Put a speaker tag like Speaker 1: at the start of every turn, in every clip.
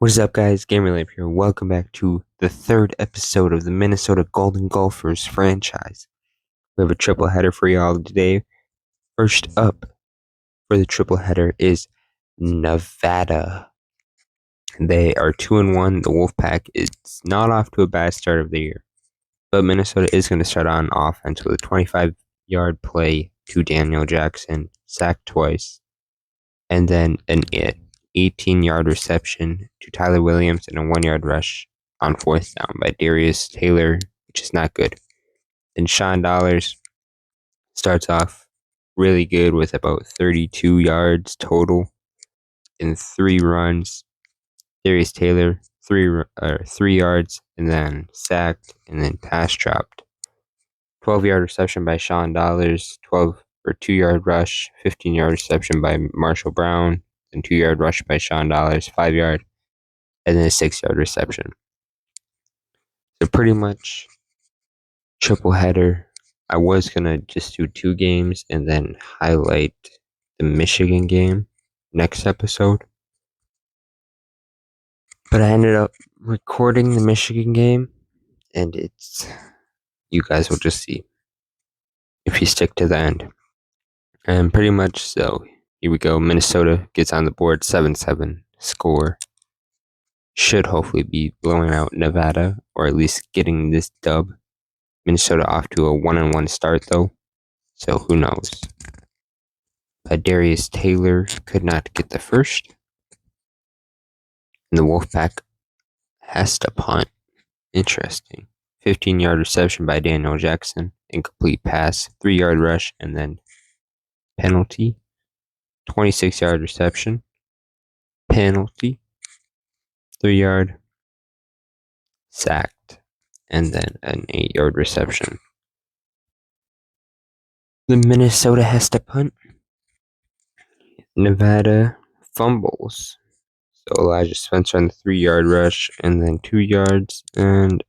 Speaker 1: What is up, guys? GamerLab here. Welcome back to the third episode of the Minnesota Golden Gophers franchise. We have a triple header for y'all today. First up for the triple header is Nevada. They are 2-1. The Wolfpack is not off to a bad start of the year, but Minnesota is going to start on offense with a 25-yard play to Daniel Jackson, sacked twice, and then an 18-yard reception to Tyler Williams and a 1-yard rush on fourth down by Darius Taylor, which is not good. Then Sean Dollars starts off really good with about 32 yards total in 3 runs. Darius Taylor, 3 yards, and then sacked, and then pass dropped. 12-yard reception by Sean Dollars, 2-yard rush, 15-yard reception by Marshall Brown, and 2-yard rush by Sean Dollars, 5-yard, and then a 6-yard reception. So pretty much triple header. I was gonna just do 2 games and then highlight the Michigan game next episode, but I ended up recording the Michigan game, and you guys will just see if you stick to the end. And pretty much so. Here we go. Minnesota gets on the board, 7-7 score. Should hopefully be blowing out Nevada, or at least getting this dub. Minnesota off to a 1-1 start though, so who knows. Darius Taylor could not get the first, and the Wolfpack has to punt. Interesting. 15-yard reception by Daniel Jackson, incomplete pass, 3-yard rush, and then penalty. 26-yard reception, penalty, 3-yard, sacked, and then an 8-yard reception. The Minnesota has to punt. Nevada fumbles. So Elijah Spencer on the 3-yard rush, and then 2 yards, and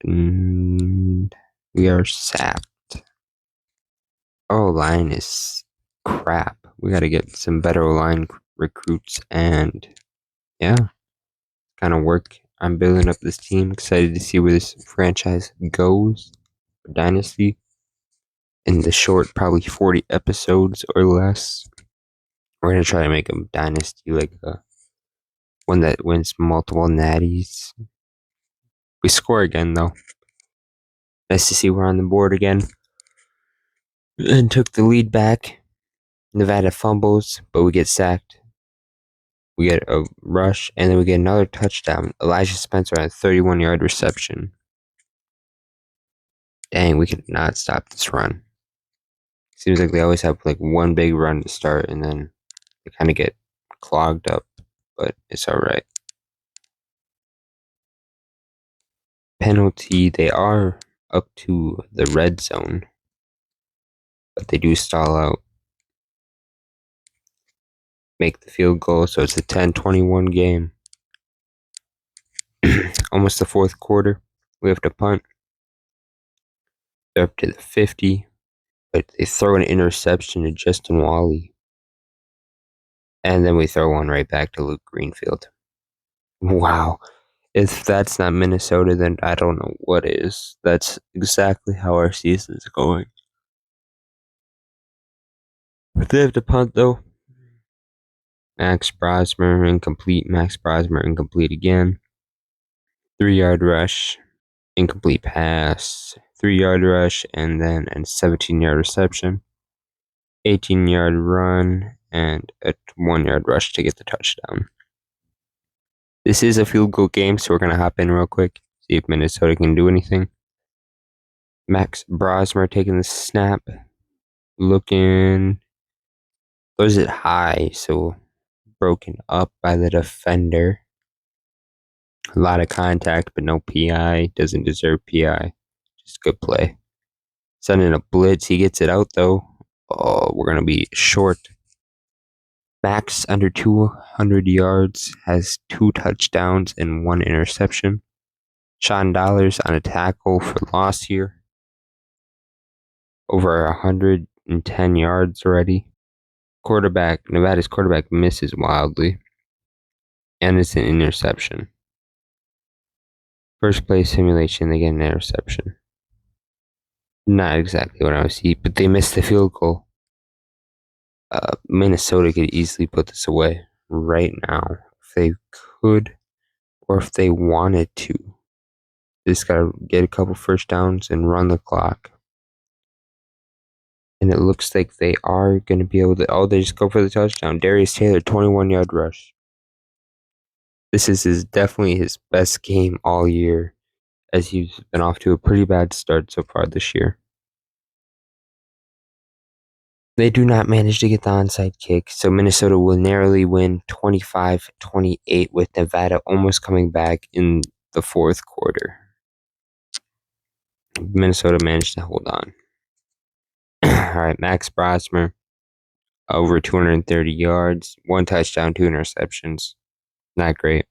Speaker 1: we are sapped. Our line is crap. We got to get some better line recruits, and yeah, kind of work on building up this team. Excited to see where this franchise goes for Dynasty in the short, probably 40 episodes or less. We're going to try to make a Dynasty like one that wins multiple natties. We score again, though. Nice to see we're on the board again. And took the lead back. Nevada fumbles, but we get sacked. We get a rush, and then we get another touchdown. Elijah Spencer on a 31-yard reception. Dang, we could not stop this run. Seems like they always have like one big run to start, and then they kind of get clogged up, but it's alright. Penalty, they are up to the red zone, but they do stall out. Make the field goal, so it's a 10-21 game. Almost the fourth quarter. We have to punt. They're up to the 50, but they throw an interception to Justin Wally. And then we throw one right back to Luke Greenfield. Wow. If that's not Minnesota, then I don't know what is. That's exactly how our season is going. But they have to punt, though. Max Brosmer, incomplete again. 3-yard rush, incomplete pass. 3-yard rush, and then a 17-yard reception. 18-yard run, and a 1-yard rush to get the touchdown. This is a field goal game, so we're going to hop in real quick, see if Minnesota can do anything. Max Brosmer taking the snap, looking, throws it high, so broken up by the defender. A lot of contact, but no PI. Doesn't deserve PI. Just good play. Sending a blitz. He gets it out, though. Oh, we're going to be short. Max under 200 yards, has 2 touchdowns and 1 interception. Sean Dollars on a tackle for loss here. Over 110 yards already. Nevada's quarterback misses wildly. And it's an interception. First play simulation, they get an interception. Not exactly what I was seeing, but they missed the field goal. Minnesota could easily put this away right now if they could or if they wanted to. They just gotta get a couple first downs and run the clock. And it looks like they are going to be able to. Oh, they just go for the touchdown. Darius Taylor, 21-yard rush. This is definitely his best game all year, as he's been off to a pretty bad start so far this year. They do not manage to get the onside kick, so Minnesota will narrowly win 25-28 with Nevada almost coming back in the fourth quarter. Minnesota managed to hold on. All right, Max Brosmer, over 230 yards, 1 touchdown, 2 interceptions. Not great.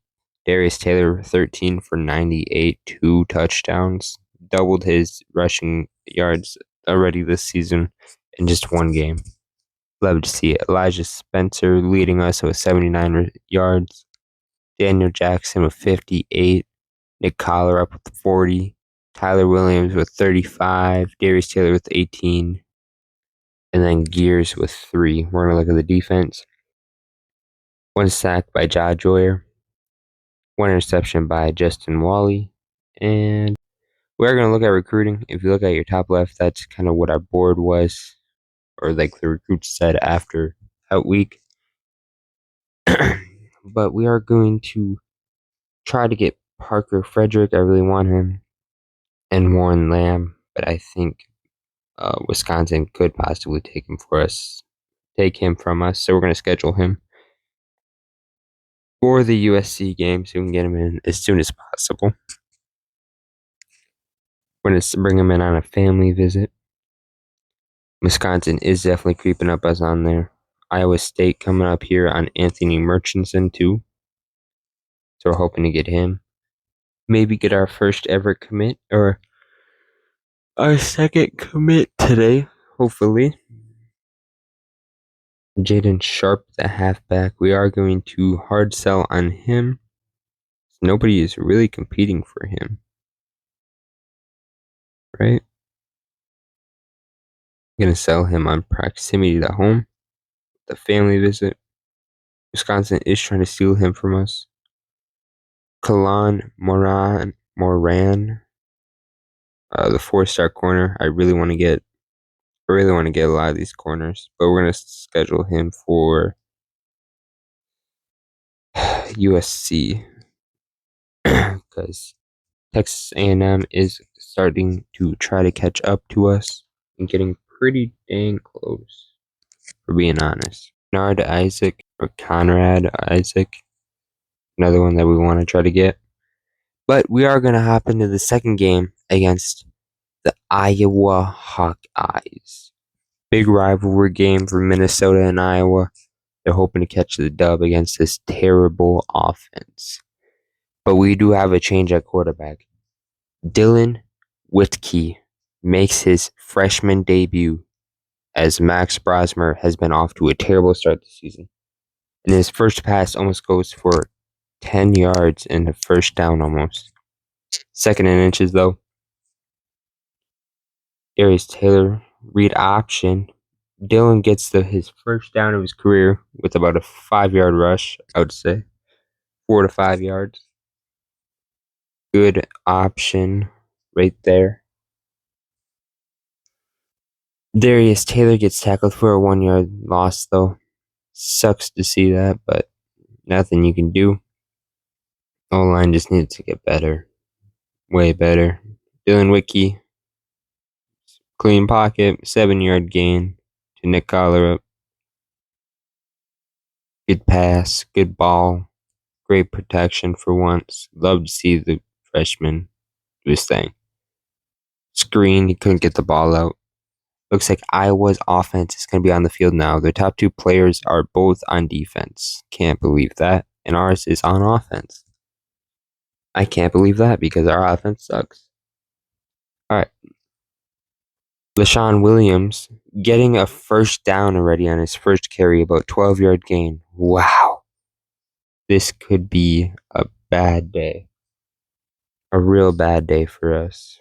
Speaker 1: Darius Taylor, 13 for 98, 2 touchdowns. Doubled his rushing yards already this season in just 1 game. Love to see it. Elijah Spencer leading us with 79 yards. Daniel Jackson with 58. Nick Collar up with 40. Tyler Williams with 35. Darius Taylor with 18. And then Gears with 3. We're going to look at the defense. 1 sack by Ja Joyer. 1 interception by Justin Wally. And we're going to look at recruiting. If you look at your top left, that's kind of what our board was, or like the recruits said after out week. But we are going to try to get Parker Frederick. I really want him. And Warren Lamb. But I think Wisconsin could possibly take him from us. So we're going to schedule him for the USC game so we can get him in as soon as possible. We're going to bring him in on a family visit. Wisconsin is definitely creeping up us on there. Iowa State coming up here on Anthony Murchison too. So we're hoping to get him. Maybe get our first ever commit or our second commit today, hopefully. Jaden Sharp, the halfback. We are going to hard sell on him. Nobody is really competing for him. Right? I'm going to sell him on proximity to home. The family visit. Wisconsin is trying to steal him from us. Kalan Moran, the 4-star corner. I really want to get a lot of these corners, but we're gonna schedule him for USC because Texas A&M is starting to try to catch up to us and getting pretty dang close, for being honest. Conrad Isaac, another one that we want to try to get. But we are going to hop into the second game against the Iowa Hawkeyes. Big rivalry game for Minnesota and Iowa. They're hoping to catch the dub against this terrible offense. But we do have a change at quarterback. Dylan Whitkey makes his freshman debut as Max Brosmer has been off to a terrible start this season. And his first pass almost goes for 10 yards and a first down almost. Second and inches though. Darius Taylor, read option. Dylan gets his first down of his career with about a 5-yard rush, I would say. 4 to 5 yards. Good option right there. Darius Taylor gets tackled for a 1-yard loss, though. Sucks to see that, but nothing you can do. O-line just needs to get better. Way better. Dylan Whitkey, clean pocket, 7-yard gain to Nick Collar. Good pass, good ball, great protection for once. Love to see the freshman do his thing. Screen, he couldn't get the ball out. Looks like Iowa's offense is going to be on the field now. Their top 2 players are both on defense. Can't believe that. And ours is on offense. I can't believe that because our offense sucks. All right. LaShawn Williams getting a first down already on his first carry, about 12-yard gain. Wow. This could be a bad day. A real bad day for us.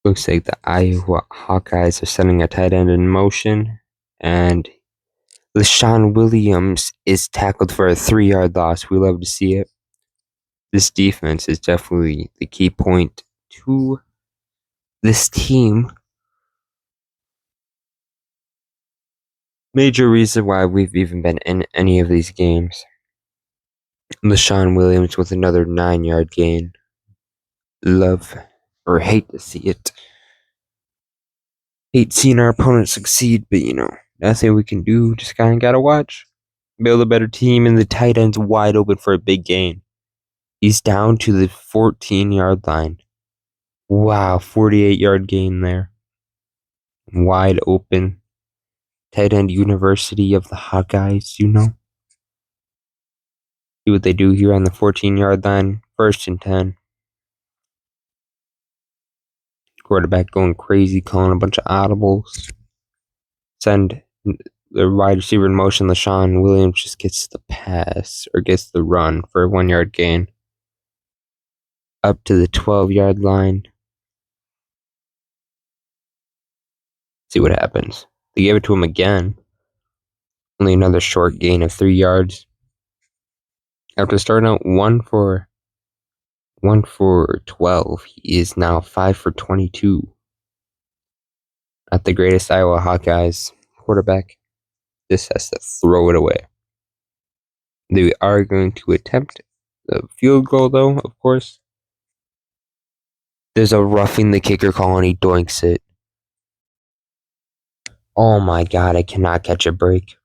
Speaker 1: Looks like the Iowa Hawkeyes are sending a tight end in motion, and LaShawn Williams is tackled for a 3-yard loss. We love to see it. This defense is definitely the key point to this team. Major reason why we've even been in any of these games. LaShawn Williams with another 9-yard gain. Love or hate to see it. Hate seeing our opponents succeed, but nothing we can do. Just kind of gotta watch. Build a better team, and the tight end's wide open for a big gain. He's down to the 14-yard line. Wow, 48-yard gain there. Wide open. Tight end University of the Hawkeyes, See what they do here on the 14-yard line. 1st and 10. Quarterback going crazy, calling a bunch of audibles. Send the wide receiver in motion. LaShawn Williams just gets the pass, or gets the run for a 1-yard gain. Up to the 12-yard line. See what happens. They gave it to him again. Only another short gain of 3 yards. After starting out 1 for 12, he is now 5 for 22. Not the greatest Iowa Hawkeyes quarterback. This has to throw it away. They are going to attempt the field goal, though, of course. There's a roughing the kicker call, and he doinks it. Oh my god, I cannot catch a break.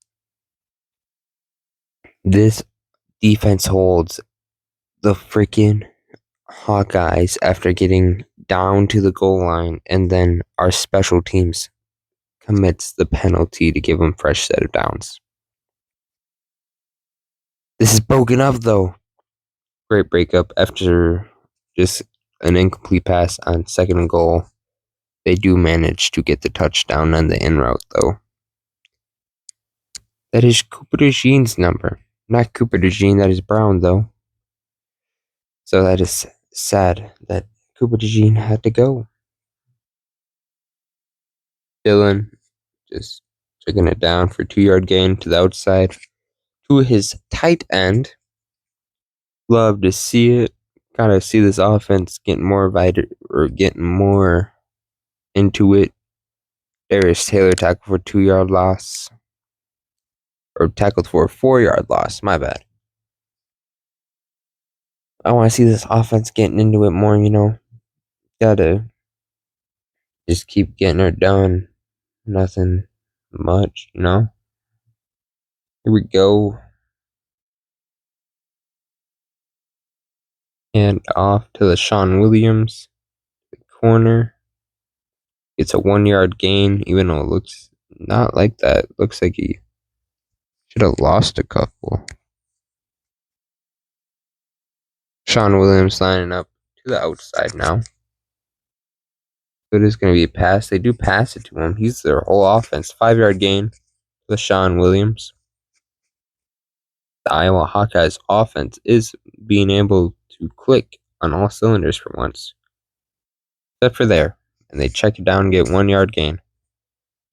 Speaker 1: This defense holds the freaking Hawkeyes after getting down to the goal line, and then our special teams commits the penalty to give them fresh set of downs. This is broken up, though. Great breakup after just an incomplete pass on 2nd and goal. They do manage to get the touchdown on the in route, though. That is Cooper DeJean's number. Not Cooper DeJean, that is Brown, though. So that is sad that Cooper DeJean had to go. Dylan just taking it down for 2-yard gain to the outside to his tight end. Love to see it. Gotta see this offense getting more getting more into it. Darius Taylor tackled for a 2-yard loss. Or tackled for a 4-yard loss. My bad. I want to see this offense getting into it more, Gotta just keep getting her done. Nothing much, Here we go. And off to LaShawn Williams. The corner. It's a 1-yard gain, even though it looks not like that. Looks like he should have lost a couple. Sean Williams lining up to the outside now. So it is going to be a pass. They do pass it to him. He's their whole offense. 5-yard gain to Sean Williams. The Iowa Hawkeyes offense is being able to click on all cylinders for once. Except for there. And they check it down and get 1-yard gain.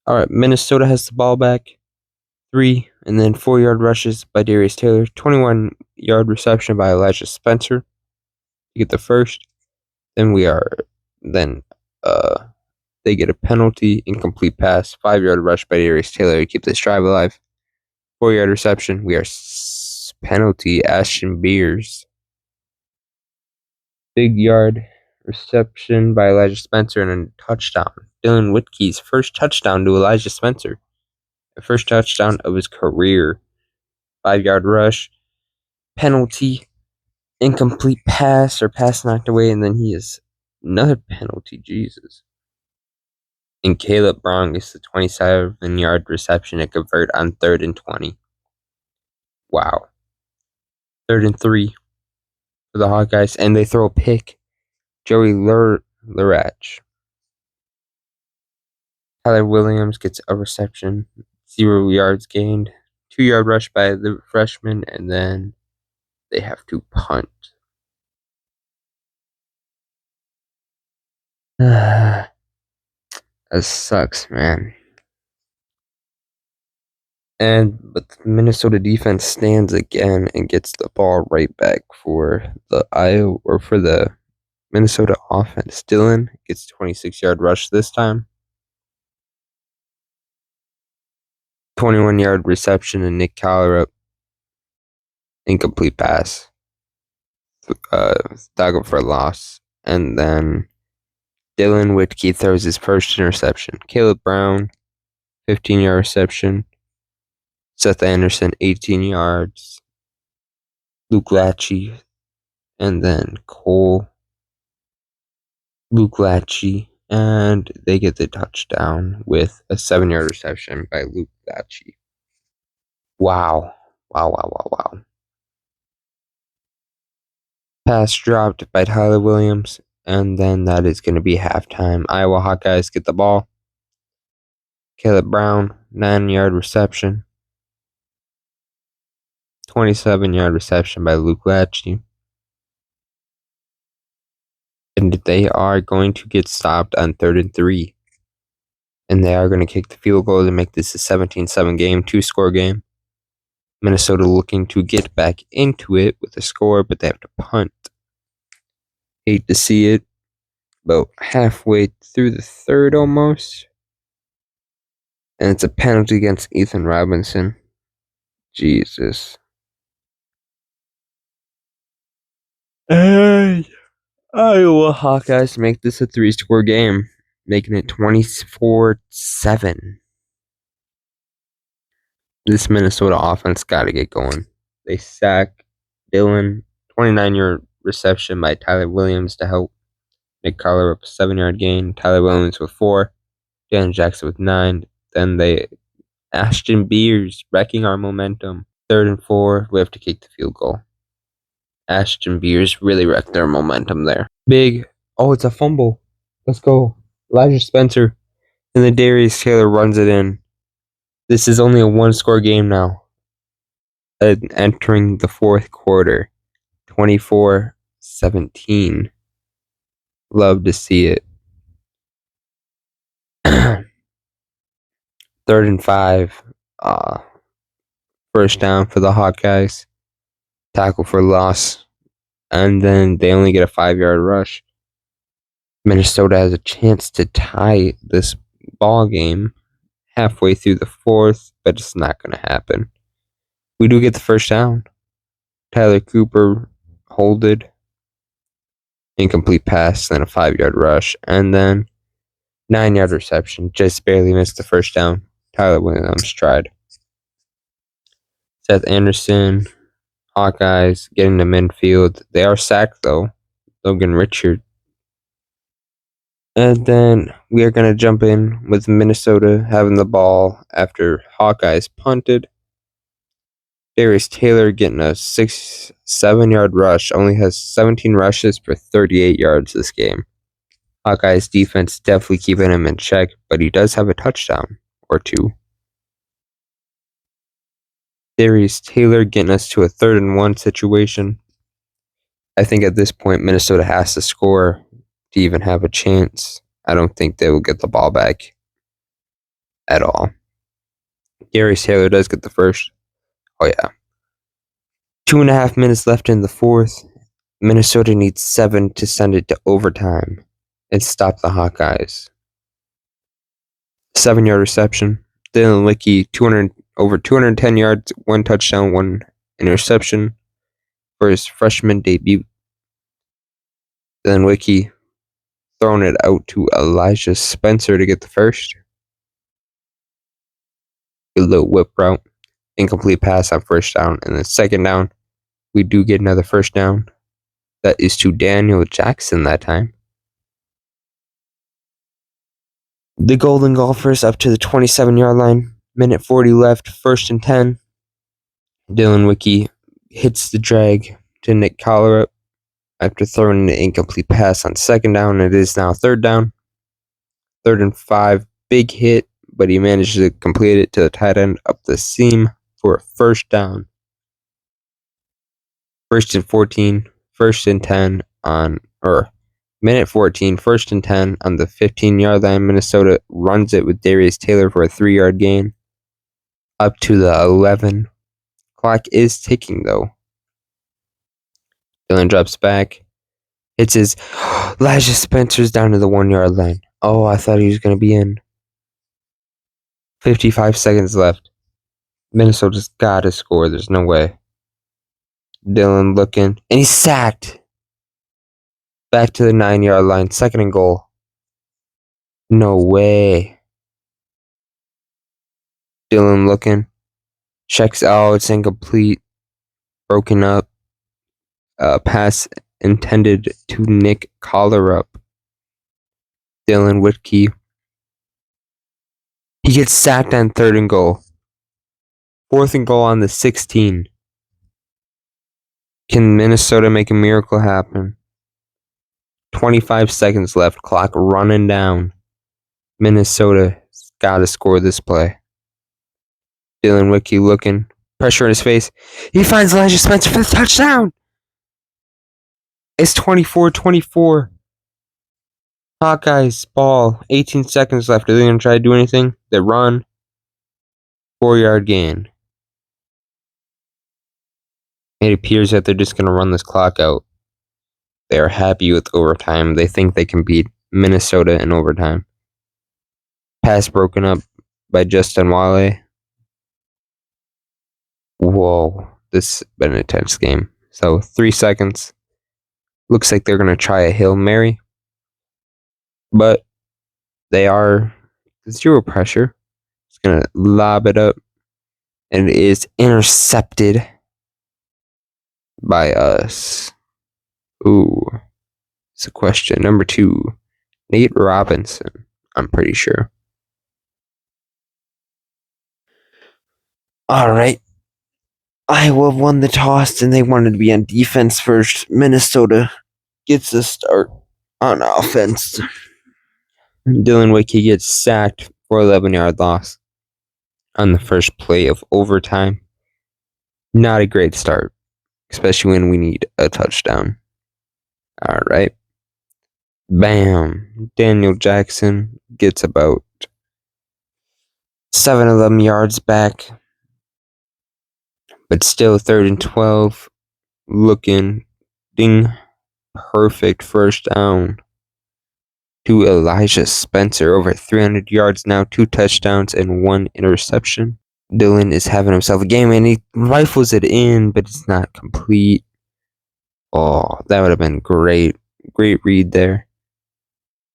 Speaker 1: Alright, Minnesota has the ball back. 3 and then 4-yard rushes by Darius Taylor. 21-yard reception by Elijah Spencer to get the first. Then they get a penalty, incomplete pass, 5-yard rush by Darius Taylor to keep this drive alive. 4-yard reception. We are penalty, Ashton Beers. Big yard reception by Elijah Spencer and a touchdown. Dylan Whitkey's first touchdown to Elijah Spencer. The first touchdown of his career. 5-yard rush. Penalty. Incomplete pass or pass knocked away, and then he is another penalty. Jesus. And Caleb Brown gets the 27-yard reception to convert on 3rd and 20. Wow. 3rd and 3 for the Hawkeyes, and they throw a pick. Joey Lurach. Tyler Williams gets a reception. 0 yards gained. 2-yard rush by the freshman, and then they have to punt. That sucks, man. But the Minnesota defense stands again and gets the ball right back for the Minnesota offense. Dylan gets 26-yard rush this time. 21-yard reception, and Nick Collar incomplete pass. Tackle for a loss. And then Dylan Whitkey throws his first interception. Caleb Brown, 15-yard reception. Seth Anderson, 18 yards. Luke Lachey, and then Luke Lachey, and they get the touchdown with a 7-yard reception by Luke Lachey. Wow. Pass dropped by Tyler Williams, and then that is going to be halftime. Iowa Hawkeyes get the ball. Caleb Brown, 9-yard reception. 27-yard reception by Luke Lachey. And they are going to get stopped on 3rd and 3. And they are going to kick the field goal to make this a 17-7 game, 2-score game. Minnesota looking to get back into it with a score, but they have to punt. Hate to see it. About halfway through the third almost. And it's a penalty against Ethan Robinson. Jesus. Hey, Iowa Hawkeyes make this a 3-score game, making it 24-7. This Minnesota offense got to get going. They sack Dylan, 29-yard reception by Tyler Williams to help Nick Collar up a 7-yard gain. Tyler Williams with 4. Dan Jackson with 9. Then Ashton Beers wrecking our momentum. 3rd and 4. We have to kick the field goal. Ashton Beers really wrecked their momentum there. Big. Oh, it's a fumble. Let's go. Elijah Spencer. And then Darius Taylor runs it in. This is only a 1-score game now. Entering the fourth quarter. 24-17. Love to see it. 3rd and 5. First down for the Hawkeyes. Tackle for loss. And then they only get a 5-yard rush. Minnesota has a chance to tie this ball game halfway through the fourth, but it's not going to happen. We do get the first down. Tyler Cooper holded. Incomplete pass, then a 5-yard rush, and then 9-yard reception. Just barely missed the first down. Tyler Williams tried. Seth Anderson, Hawkeyes getting to midfield. They are sacked though. Logan Richard. And then we are going to jump in with Minnesota having the ball after Hawkeyes punted. Darius Taylor getting a 7-yard rush. Only has 17 rushes for 38 yards this game. Hawkeyes defense definitely keeping him in check, but he does have a touchdown or 2. Darius Taylor getting us to a 3rd and 1 situation. I think at this point Minnesota has to score to even have a chance. I don't think they will get the ball back at all. Darius Taylor does get the first. Oh yeah. 2.5 minutes left in the fourth. Minnesota needs 7 to send it to overtime and stop the Hawkeyes. 7-yard reception. Dylan Lickey, over 210 yards, 1 touchdown, 1 interception for his freshman debut. Dylan Lickey throwing it out to Elijah Spencer to get the first. A little whip route. Incomplete pass on first down. And then second down, we do get another first down. That is to Daniel Jackson that time. The Golden Gophers up to the 27-yard line. Minute 40 left. 1st and 10. Dylan Wickey hits the drag to Nick Collar after throwing an incomplete pass on second down. It is now 3rd down. 3rd and 5. Big hit, but he managed to complete it to the tight end up the seam for a first down. First and 14, first and 10 minute 14, first and 10 on the 15-yard line. Minnesota runs it with Darius Taylor for a 3-yard gain. Up to the 11. Clock is ticking though. Dillon drops back. Hits his Elijah Spencer's down to the 1-yard line. Oh, I thought he was going to be in. 55 seconds left. Minnesota's got to score. There's no way. Dillon looking. And he's sacked. Back to the 9-yard line. 2nd and goal. No way. Dillon looking. Checks out. It's incomplete. Broken up. Pass intended to Nick Collar-Up. Dylan Whitkey. He gets sacked on 3rd and goal. 4th and goal on the 16. Can Minnesota make a miracle happen? 25 seconds left. Clock running down. Minnesota's got to score this play. Dylan Whitkey looking. Pressure in his face. He finds Elijah Spencer for the touchdown. It's 24-24. Hawkeyes ball. 18 seconds left. Are they going to try to do anything? They run. 4-yard gain. It appears that they're just going to run this clock out. They are happy with overtime. They think they can beat Minnesota in overtime. Pass broken up by Justin Wale. Whoa. This has been an intense game. So 3 seconds. Looks like they're going to try a Hail Mary. But they are zero pressure. It's going to lob it up. And it is intercepted by us. Ooh. It's a question. Number 2. Nate Robinson. I'm pretty sure. Alright. Iowa won the toss and they wanted to be on defense first. Minnesota gets the start on offense. Dylan Whitkey gets sacked for 11-yard loss on the first play of overtime. Not a great start, especially when we need a touchdown. All right. Bam. Daniel Jackson gets about 7 of them yards back, but still 3rd and 12. Looking ding. Perfect first down to Elijah Spencer. Over 300 yards now, 2 touchdowns and 1 interception. Dylan is having himself a game and he rifles it in, but it's not complete. Oh, that would have been great. Great read there.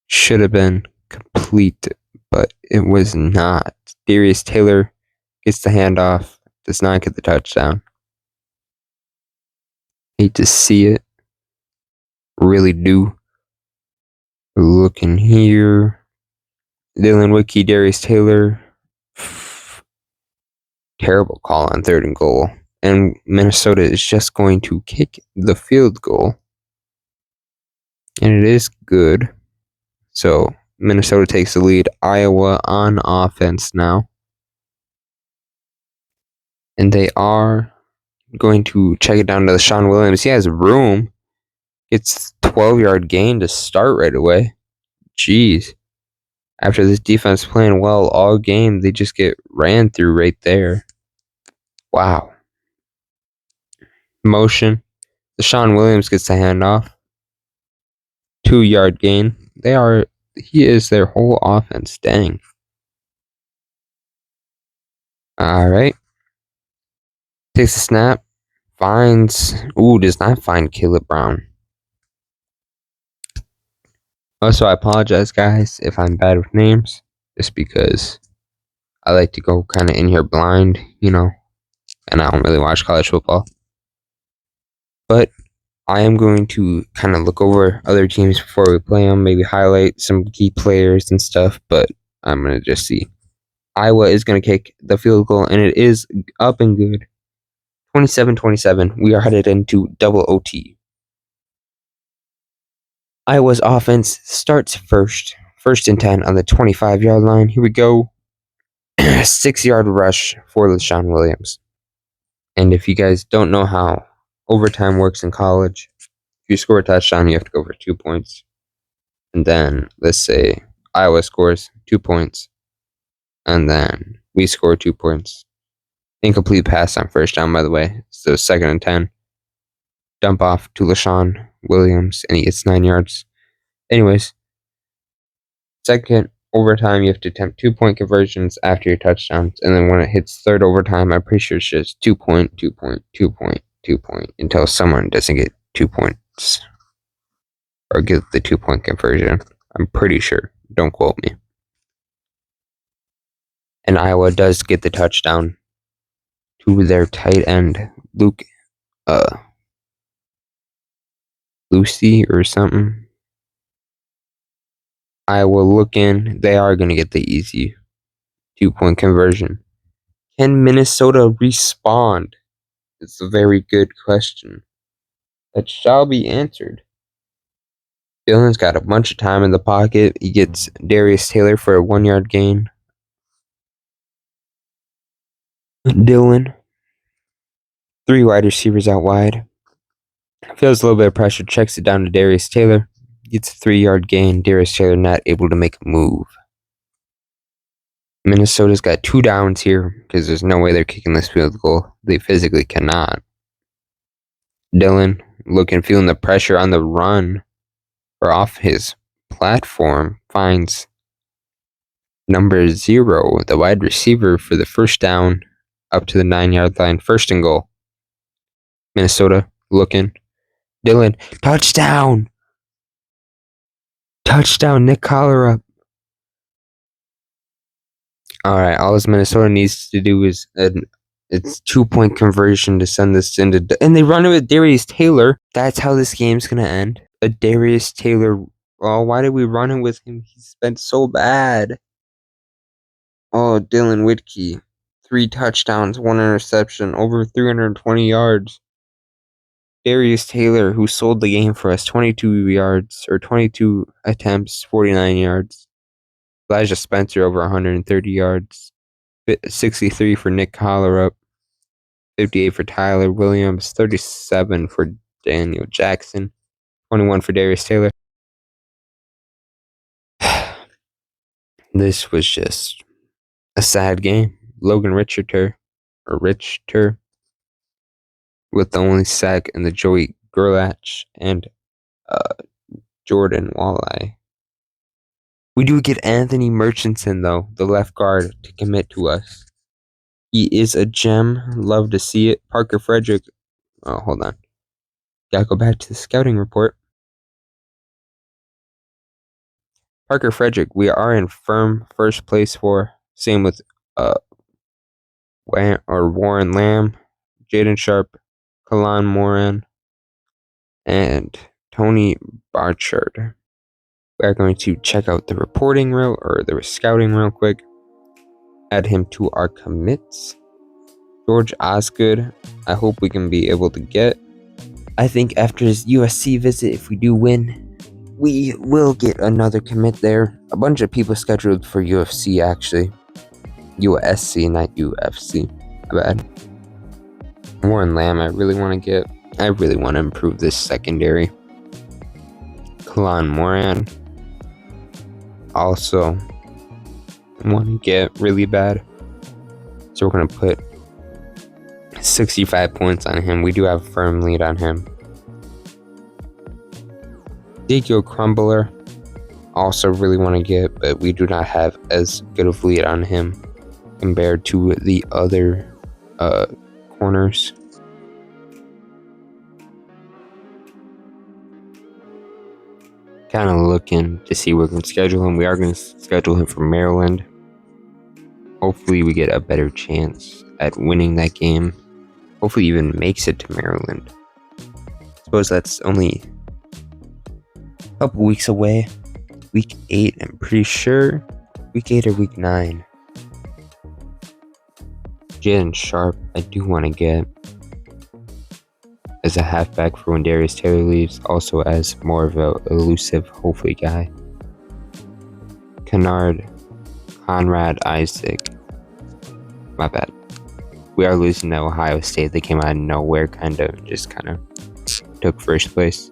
Speaker 1: Should have been complete, but it was not. Darius Taylor gets the handoff, does not get the touchdown. Hate to see it. Really do. Looking here. Dylan Whitkey, Darius Taylor. Terrible call on 3rd and goal. And Minnesota is just going to kick the field goal. And it is good. So Minnesota takes the lead. Iowa on offense now. And they are going to check it down to Sean Williams. He has room. It's 12-yard gain to start right away. Jeez. After this defense playing well all game, they just get ran through right there. Wow. Motion. Sean Williams gets the handoff. 2-yard gain. He is their whole offense. Dang. Alright. Takes a snap. Does not find Caleb Brown. Also, I apologize, guys, if I'm bad with names. Just because I like to go kind of in here blind, and I don't really watch college football. But I am going to kind of look over other teams before we play them, maybe highlight some key players and stuff, but I'm going to just see. Iowa is going to kick the field goal, and it is up and good. 27-27. We are headed into double OT. Iowa's offense starts first. 1st and 10 on the 25-yard line. Here we go. 6-yard rush for LaShawn Williams. And if you guys don't know how overtime works in college. If you score a touchdown, you have to go for 2 points. And then, let's say Iowa scores 2 points. And then we score 2 points. Incomplete pass on first down, by the way. So 2nd and 10. Dump off to LaShawn Williams, and he gets 9 yards. Anyways, second overtime, you have to attempt 2-point conversions after your touchdowns. And then when it hits third overtime, I'm pretty sure it's just 2 point, 2 point, 2 point, 2 point until someone doesn't get 2 points or get the 2-point conversion. I'm pretty sure. Don't quote me. And Iowa does get the touchdown to their tight end, Lucy or something. Iowa looking, they are going to get the easy 2-point conversion. Can Minnesota respond? It's a very good question that shall be answered. Dylan's got a bunch of time in the pocket. He gets Darius Taylor for a 1-yard gain. Dylan, 3 wide receivers out wide. Feels a little bit of pressure, checks it down to Darius Taylor. Gets a 3-yard gain. Darius Taylor not able to make a move. Minnesota's got 2 downs here because there's no way they're kicking this field goal. They physically cannot. Dylan looking, feeling the pressure on the run or off his platform, finds number 0, the wide receiver, for the first down up to the 9-yard line. 1st and goal. Minnesota looking. Dylan, touchdown! Touchdown, Nick Collar up. Alright, all this Minnesota needs to do is it's 2-point conversion to send this into... And they run it with Darius Taylor. That's how this game's going to end. A Darius Taylor... Oh, why did we run it with him? He's been so bad. Oh, Dylan Whitkey. 3 touchdowns, 1 interception, over 320 yards. Darius Taylor, who sold the game for us, 22 yards, or 22 attempts, 49 yards. Elijah Spencer, over 130 yards. 63 for Nick Collar, 58 for Tyler Williams, 37 for Daniel Jackson, 21 for Darius Taylor. This was just a sad game. Logan Richter with the only sack in the Joey Gerlach and Jordan Walleye. We do get Anthony Murchison, though, the left guard, to commit to us. He is a gem. Love to see it. Parker Frederick. Oh, hold on. Gotta go back to the scouting report. Parker Frederick, we are in firm first place for. Same with Warren Lamb, Jaden Sharp, Kalan Moran, and Tony Barchard. We are going to check out the reporting the scouting real quick. Add him to our commits. George Osgood, I hope we can be able to get. I think after his USC visit, if we do win, we will get another commit there. A bunch of people scheduled for UFC, actually. USC, not UFC. Bad. Warren Lamb, I really want to get. I really want to improve this secondary. Kalan Moran, also want to get really bad. So we're going to put 65 points on him. We do have a firm lead on him. Ezekiel Crumbler, also really want to get, but we do not have as good of lead on him compared to the other corners. Kind of looking to see where we can schedule him. We are going to schedule him for Maryland. Hopefully we get a better chance at winning that game. Hopefully even makes it to Maryland. I suppose that's only a couple weeks away. Week 8, I'm pretty sure. Week 8 or week 9. Jaden Sharp, I do want to get as a halfback for when Darius Taylor leaves. Also as more of a elusive, hopefully, guy. Conrad Isaac. My bad. We are losing to Ohio State. They came out of nowhere, kind of took first place.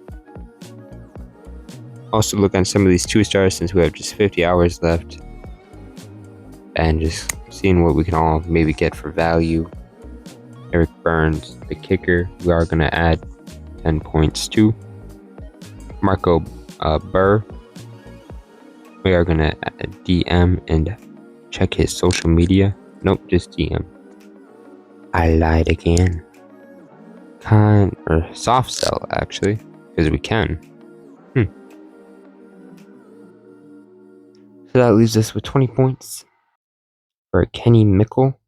Speaker 1: Also look on some of these 2-stars since we have just 50 hours left. And just seeing what we can all maybe get for value. Eric Burns, the kicker, we are going to add 10 points to. Marco Burr, we are going to DM and check his social media. Nope, just DM. I lied again. Soft sell, actually, because we can. So that leaves us with 20 points. For Kenny Mickle,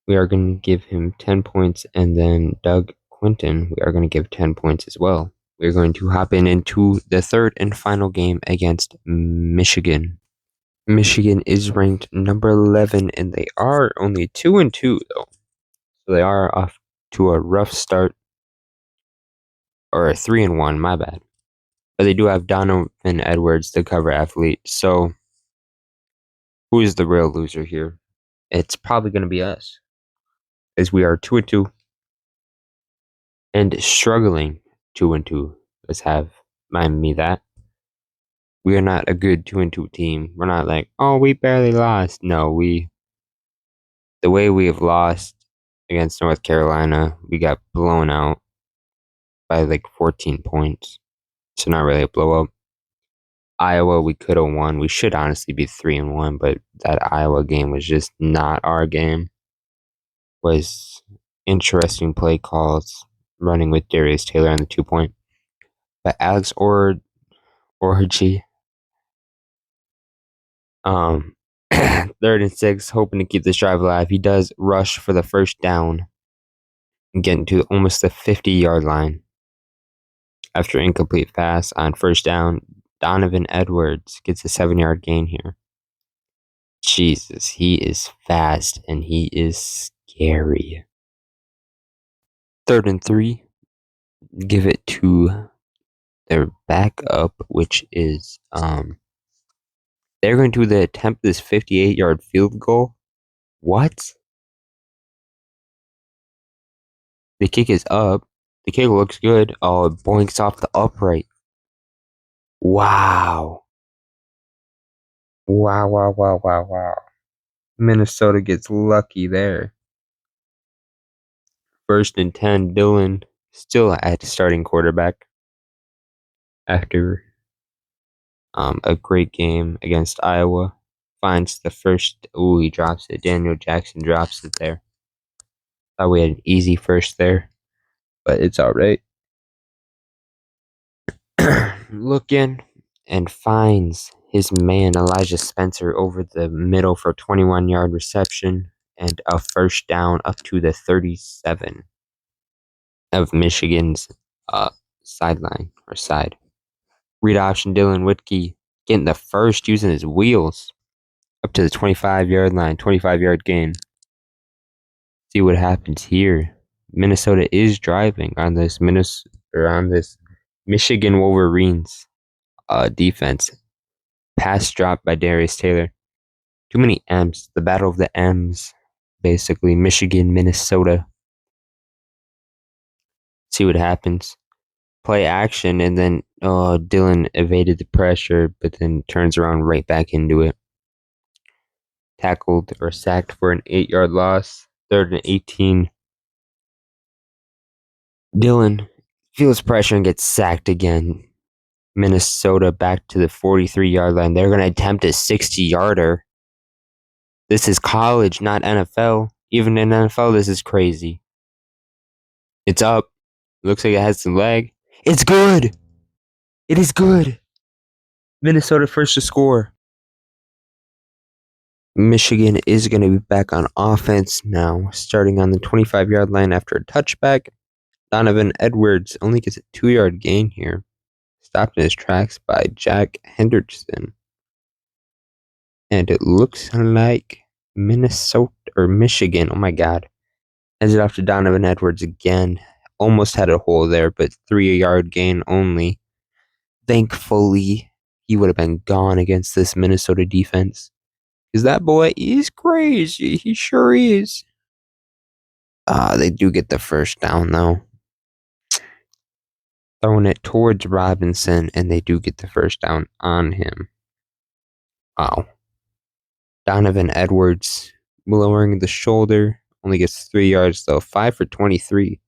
Speaker 1: we are going to give him 10 points, and then Doug Quinton, we are going to give 10 points as well. We're going to hop into the third and final game against Michigan. Michigan is ranked number 11, and they are only 2-2 though. So they are off to a rough start, or a 3-1, my bad. But they do have Donovan Edwards, the cover athlete. So who is the real loser here? It's probably going to be us, as we are 2-2 and struggling 2-2. Let's have mind me that. We are not a good 2-2 team. We're not like, oh, we barely lost. No, the way we have lost against North Carolina, we got blown out by like 14 points. So not really a blowout. Iowa, we could have won. We should honestly be 3-1, but that Iowa game was just not our game. Was interesting play calls, running with Darius Taylor on the 2-point. But Alex Orji, third and 6, hoping to keep this drive alive. He does rush for the first down and getting to almost the 50-yard line. After incomplete pass on first down, Donovan Edwards gets a 7-yard gain here. Jesus, he is fast and he is scary. 3rd and 3, give it to their backup, which is they're going to attempt this 58-yard field goal. What? The kick is up. The kick looks good. Oh, it boinks off the upright. Wow. Wow. Minnesota gets lucky there. 1st and 10, Dillon still at starting quarterback after a great game against Iowa. Finds the first. Ooh, he drops it. Daniel Jackson drops it there. Thought we had an easy first there, but it's all right. Looking and finds his man Elijah Spencer over the middle for a 21-yard reception and a first down up to the 37 of Michigan's sideline or side. Read option Dylan Whitkey getting the first using his wheels up to the 25-yard line, 25-yard gain. See what happens here. Minnesota is driving on this Michigan Wolverines defense. Pass drop by Darius Taylor. Too many M's. The battle of the M's. Basically, Michigan, Minnesota. See what happens. Play action, and then Dylan evaded the pressure, but then turns around right back into it. Tackled or sacked for an 8-yard loss. 3rd and 18. Dylan feels pressure and gets sacked again. Minnesota back to the 43-yard line. They're going to attempt a 60-yarder. This is college, not NFL. Even in NFL, this is crazy. It's up. Looks like it has some leg. It's good. It is good. Minnesota first to score. Michigan is going to be back on offense now, starting on the 25-yard line after a touchback. Donovan Edwards only gets a 2-yard gain here. Stopped in his tracks by Jack Henderson. And it looks like Minnesota or Michigan. Oh my God. Hands it off to Donovan Edwards again. Almost had a hole there, but 3-yard gain only. Thankfully, he would have been gone against this Minnesota defense. Because that boy is crazy. He sure is. They do get the first down, though. Throwing it towards Robinson, and they do get the first down on him. Wow. Donovan Edwards lowering the shoulder. Only gets 3 yards, though. 5 for 23.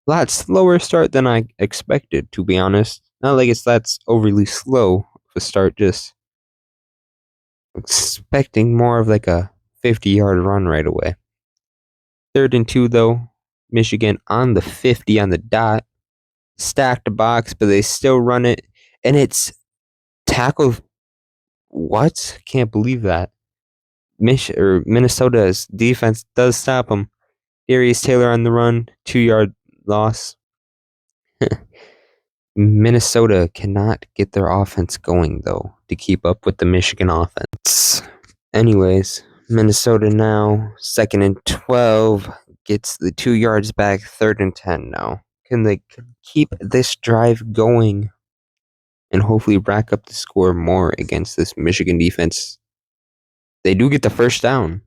Speaker 1: A lot slower start than I expected, to be honest. Not like that's overly slow of a start, just expecting more of like a 50-yard run right away. 3rd and 2, though. Michigan on the 50 on the dot. Stacked box, but they still run it. And it's tackled. What? Can't believe that. Minnesota's defense does stop them. Darius Taylor on the run, 2-yard loss. Minnesota cannot get their offense going, though, to keep up with the Michigan offense. Anyways, Minnesota now, 2nd and 12, gets the 2 yards back, 3rd and 10 now. Can they keep this drive going and hopefully rack up the score more against this Michigan defense? They do get the first down.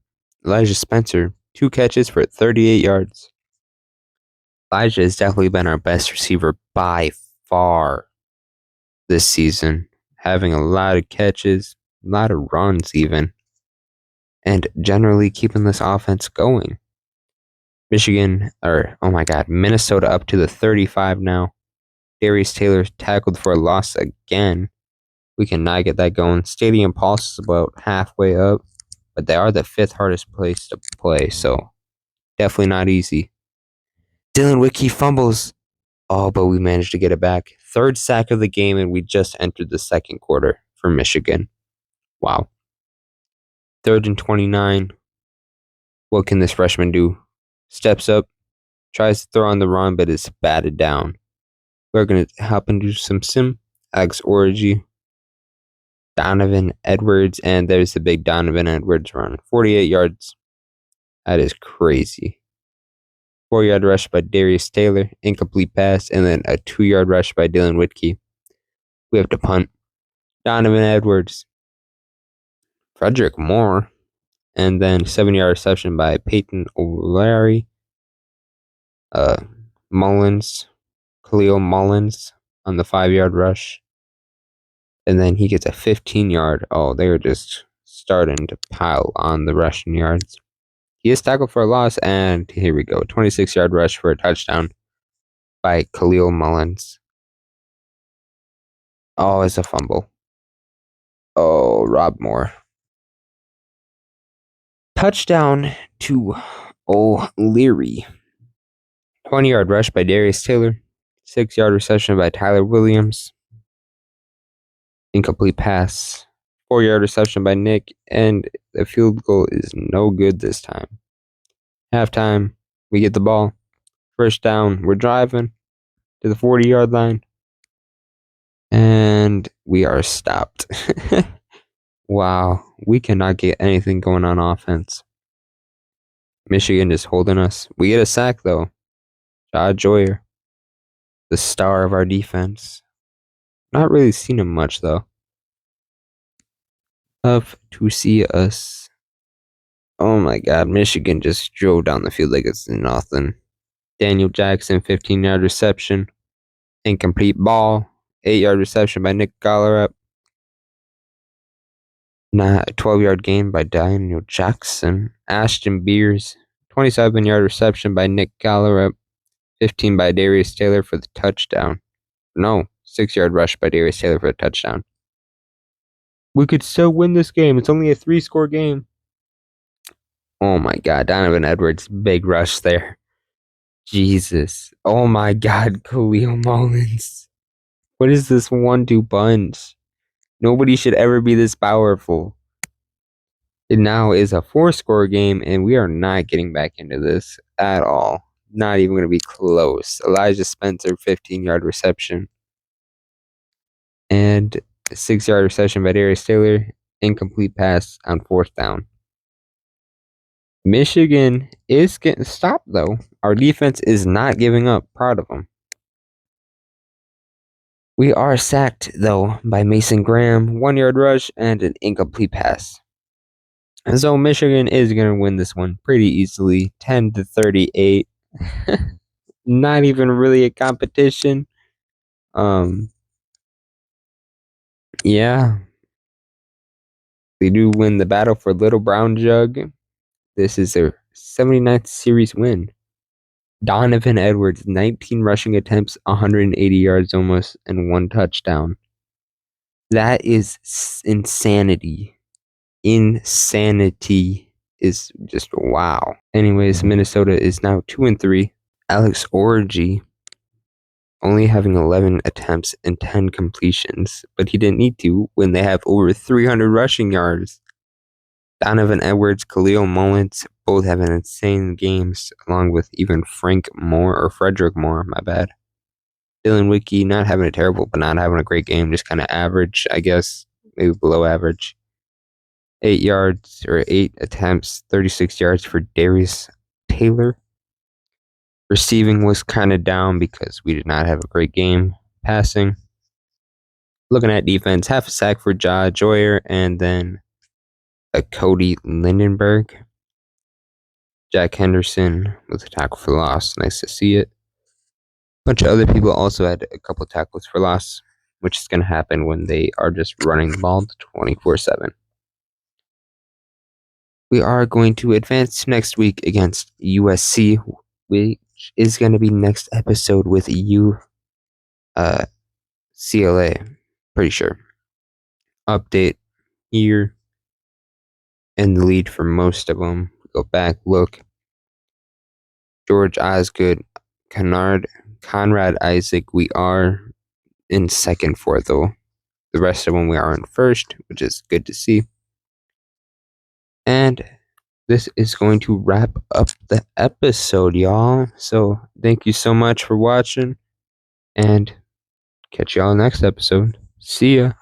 Speaker 1: Elijah Spencer, 2 catches for 38 yards. Elijah has definitely been our best receiver by far this season, having a lot of catches, a lot of runs even, and generally keeping this offense going. Minnesota up to the 35 now. Darius Taylor tackled for a loss again. We cannot get that going. Stadium Pulse is about halfway up, but they are the 5th hardest place to play, so definitely not easy. Dylan Wicke fumbles. Oh, but we managed to get it back. 3rd sack of the game, and we just entered the 2nd quarter for Michigan. Wow. 3rd and 29. What can this freshman do? Steps up, tries to throw on the run, but is batted down. We're going to help him do some sim. Alex Origi, Donovan Edwards, and there's the big Donovan Edwards run. 48 yards. That is crazy. 4-yard rush by Darius Taylor, incomplete pass, and then a 2-yard rush by Dylan Witke. We have to punt. Donovan Edwards, Frederick Moore, and then 7-yard reception by Peyton O'Leary, Khalil Mullins on the 5-yard rush. And then he gets a 15-yard. Oh, they were just starting to pile on the rushing yards. He is tackled for a loss, and here we go. 26-yard rush for a touchdown by Khalil Mullins. Oh, it's a fumble. Oh, Rob Moore. Touchdown to O'Leary. 20-yard rush by Darius Taylor. 6-yard reception by Tyler Williams. Incomplete pass. 4-yard reception by Nick, and the field goal is no good this time. Halftime, we get the ball. First down, we're driving to the 40-yard line, and we are stopped. Wow, we cannot get anything going on offense. Michigan is holding us. We get a sack, though. Todd Joyer, the star of our defense. Not really seen him much, though. Tough to see us. Oh my God, Michigan just drove down the field like it's nothing. Daniel Jackson, 15-yard reception. Incomplete ball. 8-yard reception by Nick Gollerup. Not a 12-yard gain by Daniel Jackson. Ashton Beers, 27-yard reception by Nick Gollerup. 15 by Darius Taylor for the touchdown. No, 6-yard rush by Darius Taylor for the touchdown. We could still win this game. It's only a 3-score game. Oh my God, Donovan Edwards, big rush there. Jesus. Oh my God, Khalil Mullins. What is this 1-2 punch? Nobody should ever be this powerful. It now is a 4-score game, and we are not getting back into this at all. Not even going to be close. Elijah Spencer, 15-yard reception. And a 6-yard reception by Darius Taylor. Incomplete pass on 4th down. Michigan is getting stopped, though. Our defense is not giving up. Proud of them. We are sacked, though, by Mason Graham. 1-yard rush and an incomplete pass. So Michigan is going to win this one pretty easily, 10-38. Not even really a competition. Yeah, they do win the battle for Little Brown Jug. This is their 79th series win. Donovan Edwards, 19 rushing attempts, 180 yards almost, and 1 touchdown. That is insanity. Insanity is just wow. Anyways, Minnesota is now 2-3. Alex Orji only having 11 attempts and 10 completions, but he didn't need to when they have over 300 rushing yards. Donovan Edwards, Khalil Mullins both having insane games, along with even Frederick Moore, my bad. Dylan Wiki not having a terrible, but not having a great game, just kind of average, I guess, maybe below average. 8 yards or 8 attempts, 36 yards for Darius Taylor. Receiving was kind of down because we did not have a great game. Passing. Looking at defense, half a sack for Ja Joyer and then a Cody Lindenberg. Jack Henderson with a tackle for loss. Nice to see it. A bunch of other people also had a couple tackles for loss, which is going to happen when they are just running the ball 24/7. We are going to advance next week against USC, which is going to be next episode with CLA. Pretty sure. Update here in the lead for most of them. Go back, look. George Osgood, Conrad Isaac, we are in second for though. The rest of them we are in first, which is good to see. And this is going to wrap up the episode, y'all. So thank you so much for watching, and catch y'all next episode. See ya.